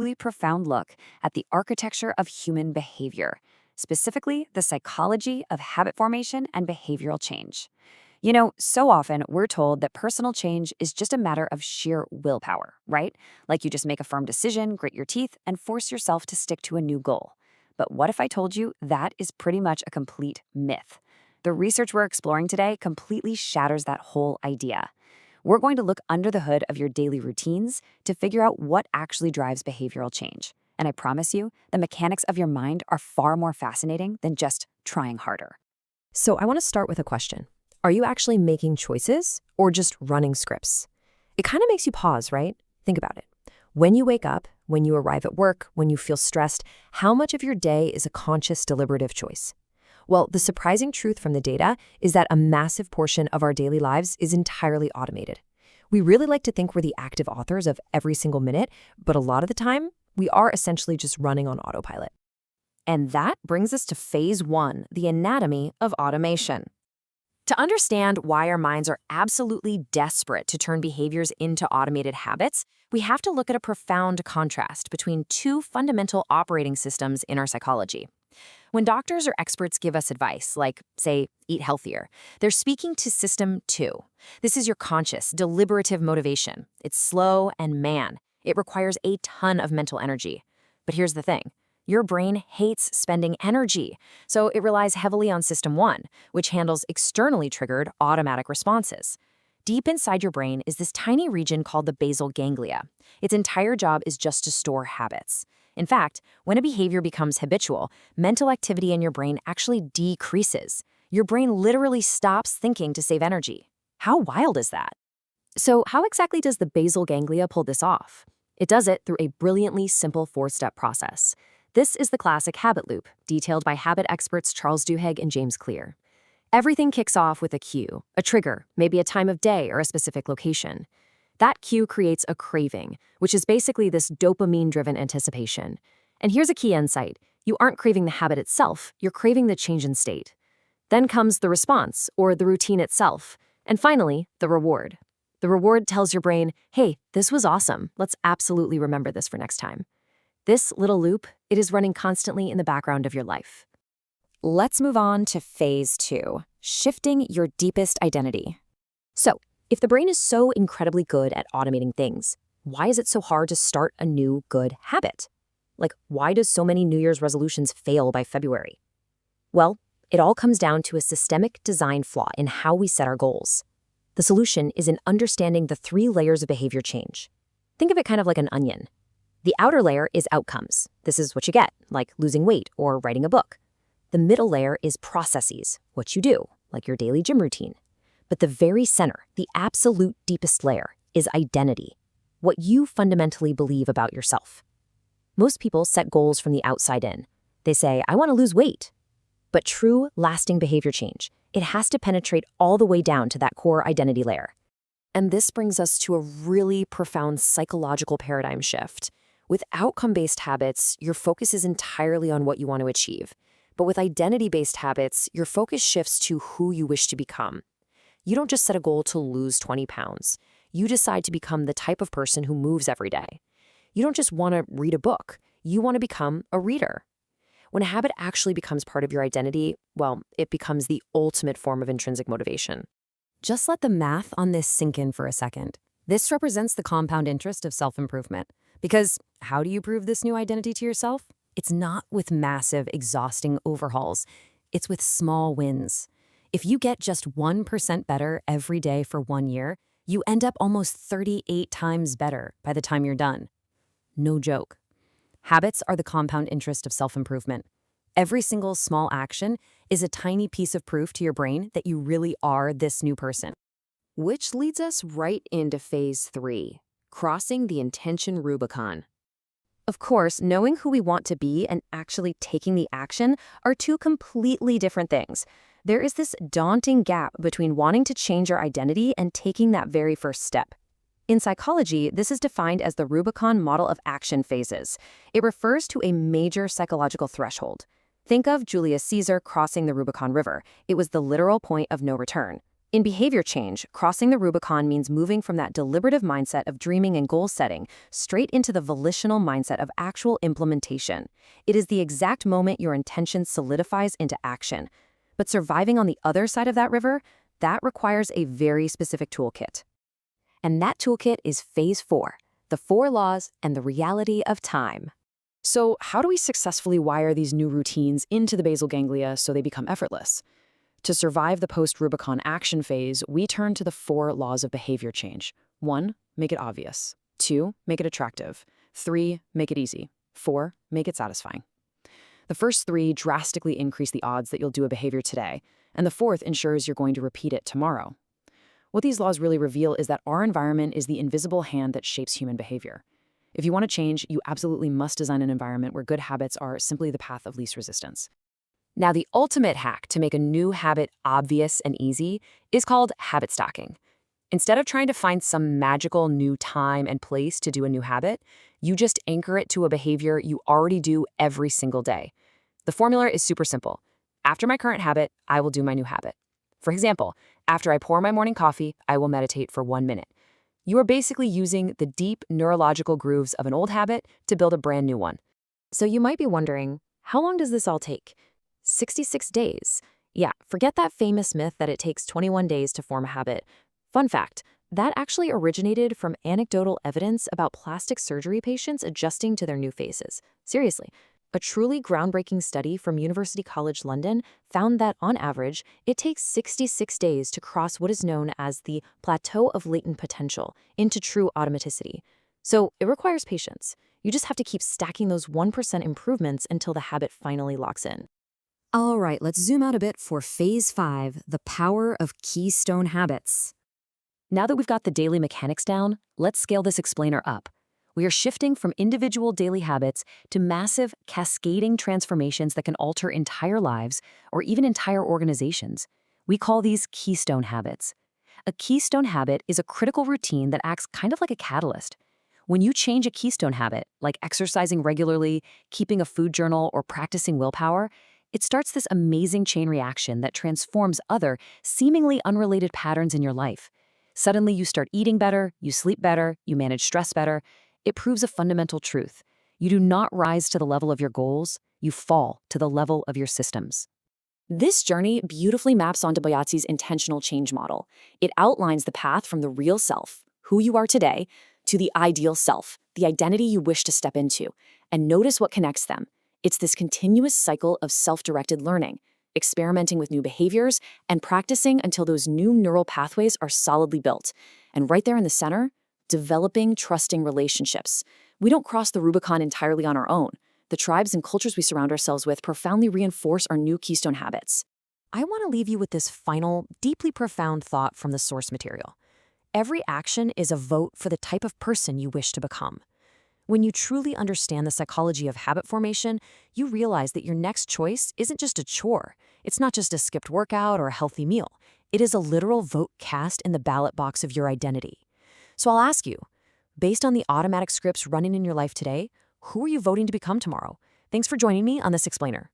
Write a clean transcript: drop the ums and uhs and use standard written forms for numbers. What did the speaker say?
really profound look at the architecture of human behavior, specifically the psychology of habit formation and behavioral change. So often we're told that personal change is just a matter of sheer willpower, right? Like you just make a firm decision, grit your teeth, and force yourself to stick to a new goal. But what if I told you that is pretty much a complete myth? The research we're exploring today completely shatters that whole idea. We're going to look under the hood of your daily routines to figure out what actually drives behavioral change. And I promise you, the mechanics of your mind are far more fascinating than just trying harder. So I want to start with a question. Are you actually making choices or just running scripts? It kind of makes you pause, right? Think about it. When you wake up, when you arrive at work, when you feel stressed, how much of your day is a conscious, deliberative choice? Well, the surprising truth from the data is that a massive portion of our daily lives is entirely automated. We really like to think we're the active authors of every single minute, but a lot of the time, we are essentially just running on autopilot. And that brings us to phase 1, the anatomy of automation. To understand why our minds are absolutely desperate to turn behaviors into automated habits, we have to look at a profound contrast between two fundamental operating systems in our psychology. When doctors or experts give us advice, like, say, eat healthier, they're speaking to System 2. This is your conscious, deliberative motivation. It's slow and it requires a ton of mental energy. But here's the thing. Your brain hates spending energy, so it relies heavily on System 1, which handles externally triggered automatic responses. Deep inside your brain is this tiny region called the basal ganglia. Its entire job is just to store habits. In fact, when a behavior becomes habitual, mental activity in your brain actually decreases. Your brain literally stops thinking to save energy. How wild is that? So how exactly does the basal ganglia pull this off? It does it through a brilliantly simple 4-step process. This is the classic habit loop, detailed by habit experts Charles Duhigg and James Clear. Everything kicks off with a cue, a trigger, maybe a time of day or a specific location. That cue creates a craving, which is basically this dopamine-driven anticipation. And here's a key insight. You aren't craving the habit itself, you're craving the change in state. Then comes the response, or the routine itself. And finally, the reward. The reward tells your brain, hey, this was awesome. Let's absolutely remember this for next time. This little loop, it is running constantly in the background of your life. Let's move on to phase 2, shifting your deepest identity. So, if the brain is so incredibly good at automating things, why is it so hard to start a new good habit? Like, why does so many New Year's resolutions fail by February? Well, it all comes down to a systemic design flaw in how we set our goals. The solution is in understanding the 3 layers of behavior change. Think of it kind of like an onion. The outer layer is outcomes. This is what you get, like losing weight or writing a book. The middle layer is processes, what you do, like your daily gym routine. But the very center, the absolute deepest layer, is identity, what you fundamentally believe about yourself. Most people set goals from the outside in. They say, I want to lose weight. But true, lasting behavior change, it has to penetrate all the way down to that core identity layer. And this brings us to a really profound psychological paradigm shift. With outcome-based habits, your focus is entirely on what you want to achieve. But with identity-based habits, your focus shifts to who you wish to become. You don't just set a goal to lose 20 pounds. You decide to become the type of person who moves every day. You don't just want to read a book. You want to become a reader. When a habit actually becomes part of your identity, well, it becomes the ultimate form of intrinsic motivation. Just let the math on this sink in for a second. This represents the compound interest of self-improvement. Because how do you prove this new identity to yourself? It's not with massive, exhausting overhauls. It's with small wins. If you get just 1% better every day for 1 year, you end up almost 38 times better by the time you're done. No joke. Habits are the compound interest of self-improvement. Every single small action is a tiny piece of proof to your brain that you really are this new person. Which leads us right into phase 3, crossing the intention Rubicon. Of course, knowing who we want to be and actually taking the action are two completely different things. There is this daunting gap between wanting to change your identity and taking that very first step. In psychology, this is defined as the Rubicon model of action phases. It refers to a major psychological threshold. Think of Julius Caesar crossing the Rubicon River. It was the literal point of no return. In behavior change, crossing the Rubicon means moving from that deliberative mindset of dreaming and goal setting straight into the volitional mindset of actual implementation. It is the exact moment your intention solidifies into action. But surviving on the other side of that river, that requires a very specific toolkit. And that toolkit is Phase 4, the 4 laws and the reality of time. So how do we successfully wire these new routines into the basal ganglia so they become effortless? To survive the post-Rubicon action phase, we turn to the 4 laws of behavior change. 1, make it obvious. 2, make it attractive. 3, make it easy. 4, make it satisfying. The first 3 drastically increase the odds that you'll do a behavior today, and the 4th ensures you're going to repeat it tomorrow. What these laws really reveal is that our environment is the invisible hand that shapes human behavior. If you want to change, you absolutely must design an environment where good habits are simply the path of least resistance. Now, the ultimate hack to make a new habit obvious and easy is called habit stacking. Instead of trying to find some magical new time and place to do a new habit, you just anchor it to a behavior you already do every single day. The formula is super simple. After my current habit, I will do my new habit. For example, after I pour my morning coffee, I will meditate for 1 minute. You are basically using the deep neurological grooves of an old habit to build a brand new one. So you might be wondering, how long does this all take? 66 days. Yeah, forget that famous myth that it takes 21 days to form a habit. Fun fact, that actually originated from anecdotal evidence about plastic surgery patients adjusting to their new faces. Seriously. A truly groundbreaking study from University College London found that, on average, it takes 66 days to cross what is known as the plateau of latent potential into true automaticity. So it requires patience. You just have to keep stacking those 1% improvements until the habit finally locks in. All right, let's zoom out a bit for Phase 5, the power of keystone habits. Now that we've got the daily mechanics down, let's scale this explainer up. We are shifting from individual daily habits to massive, cascading transformations that can alter entire lives or even entire organizations. We call these keystone habits. A keystone habit is a critical routine that acts kind of like a catalyst. When you change a keystone habit, like exercising regularly, keeping a food journal, or practicing willpower, it starts this amazing chain reaction that transforms other, seemingly unrelated patterns in your life. Suddenly, you start eating better, you sleep better, you manage stress better. It proves a fundamental truth. You do not rise to the level of your goals, you fall to the level of your systems. This journey beautifully maps onto Bayatsy's intentional change model. It outlines the path from the real self, who you are today, to the ideal self, the identity you wish to step into. And notice what connects them. It's this continuous cycle of self-directed learning, experimenting with new behaviors, and practicing until those new neural pathways are solidly built. And right there in the center, developing trusting relationships. We don't cross the Rubicon entirely on our own. The tribes and cultures we surround ourselves with profoundly reinforce our new keystone habits. I want to leave you with this final, deeply profound thought from the source material. Every action is a vote for the type of person you wish to become. When you truly understand the psychology of habit formation, you realize that your next choice isn't just a chore. It's not just a skipped workout or a healthy meal. It is a literal vote cast in the ballot box of your identity. So I'll ask you, based on the automatic scripts running in your life today, who are you voting to become tomorrow? Thanks for joining me on this explainer.